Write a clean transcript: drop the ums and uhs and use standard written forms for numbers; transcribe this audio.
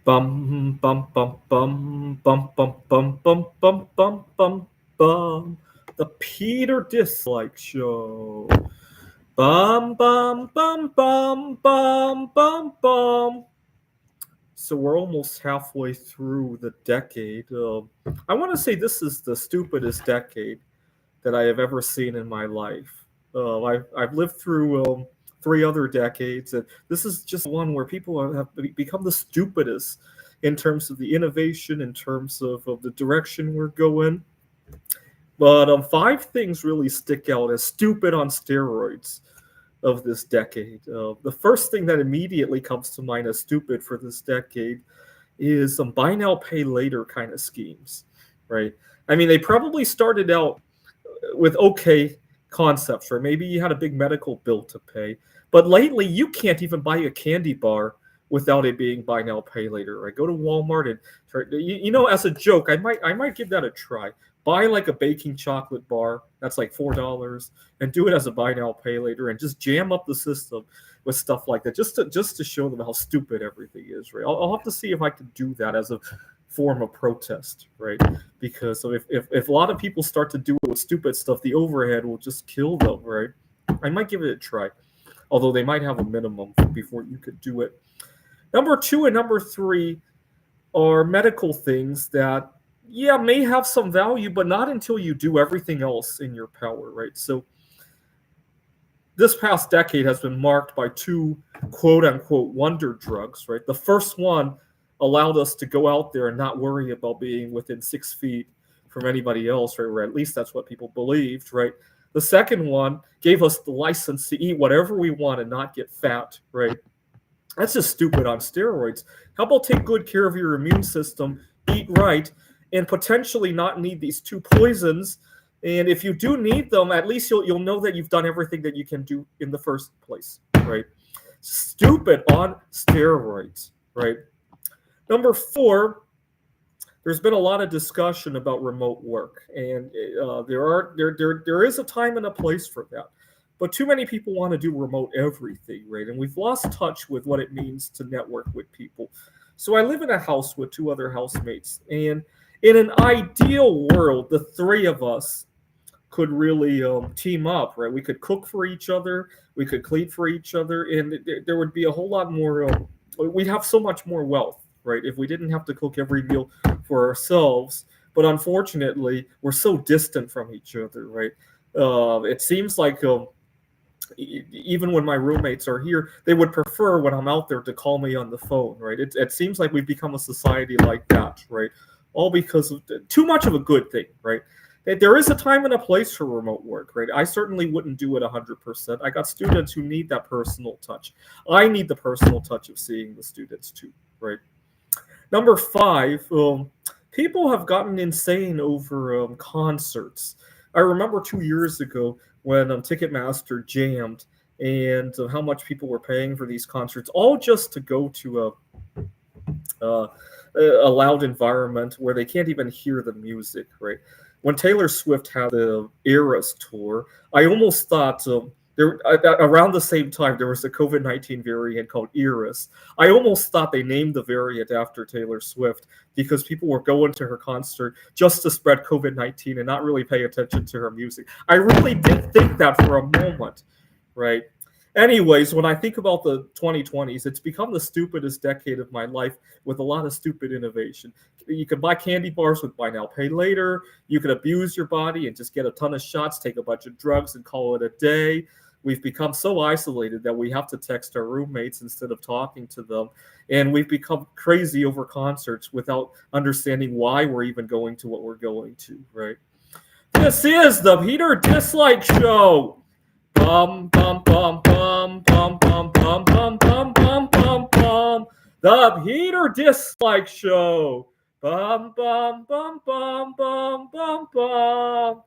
Bum bum bum bum bum bum bum bum bum bum bum bum. The Peter Dislike Show. Bum bum bum bum bum bum bum. So we're almost halfway through the decade. I want to say this is the stupidest decade that I have ever seen in my life. I've lived through three other decades, and this is just one where people have become the stupidest in terms of the innovation, in terms of the direction we're going. But five things really stick out as stupid on steroids of this decade. The first thing that immediately comes to mind as stupid for this decade is some buy now, pay later kind of schemes, right? I mean, they probably started out with okay concepts, right? Maybe you had a big medical bill to pay, but lately you can't even buy a candy bar without it being buy now pay later, right? Go to Walmart and try, as a joke, I might give that a try. Buy like a baking chocolate bar that's like $4 and do it as a buy now pay later and just jam up the system with stuff like that just to show them how stupid everything is, right? I'll have to see if I can do that as a form of protest, right? Because if a lot of people start to do it with stupid stuff, the overhead will just kill them, right? I might give it a try, although they might have a minimum before you could do it. Number two and number three are medical things that, yeah, may have some value, but not until you do everything else in your power, right? So this past decade has been marked by two quote unquote wonder drugs, right? The first one allowed us to go out there and not worry about being within 6 feet from anybody else, right? Or at least that's what people believed, right? The second one gave us the license to eat whatever we want and not get fat, right? That's just stupid on steroids. How about take good care of your immune system, eat right, and potentially not need these two poisons? And if you do need them, at least you'll know that you've done everything that you can do in the first place, right? Stupid on steroids, right? Number four, there's been a lot of discussion about remote work, and there is a time and a place for that. But too many people want to do remote everything, right? And we've lost touch with what it means to network with people. So I live in a house with two other housemates, and in an ideal world, the three of us could really team up, right? We could cook for each other, we could clean for each other, and there would be a whole lot more. We'd have so much more wealth, right? If we didn't have to cook every meal for ourselves. But unfortunately, we're so distant from each other, right? It seems like even when my roommates are here, they would prefer when I'm out there to call me on the phone, right? It seems like we've become a society like that, right? All because of too much of a good thing, right? There is a time and a place for remote work, right? I certainly wouldn't do it 100%. I got students who need that personal touch. I need the personal touch of seeing the students too, right? Number five, people have gotten insane over concerts. I remember 2 years ago when Ticketmaster jammed and how much people were paying for these concerts, all just to go to uh, a loud environment where they can't even hear the music, right? When Taylor Swift had the Eras tour, I almost thought around the same time there was a COVID-19 variant called Eras. I almost thought they named the variant after Taylor Swift because people were going to her concert just to spread COVID-19 and not really pay attention to her music. I really did think that for a moment, right? Anyways, when I think about the 2020s, it's become the stupidest decade of my life with a lot of stupid innovation. You can buy candy bars with buy now, pay later. You can abuse your body and just get a ton of shots, take a bunch of drugs, and call it a day. We've become so isolated that we have to text our roommates instead of talking to them. And we've become crazy over concerts without understanding why we're even going to what we're going to, right? This is the Peter Dislike Show. Bum bum bum bum bum bum bum bum bum bum bum bum. The Peter Dislike Show. Bum bum bum bum bum bum bum.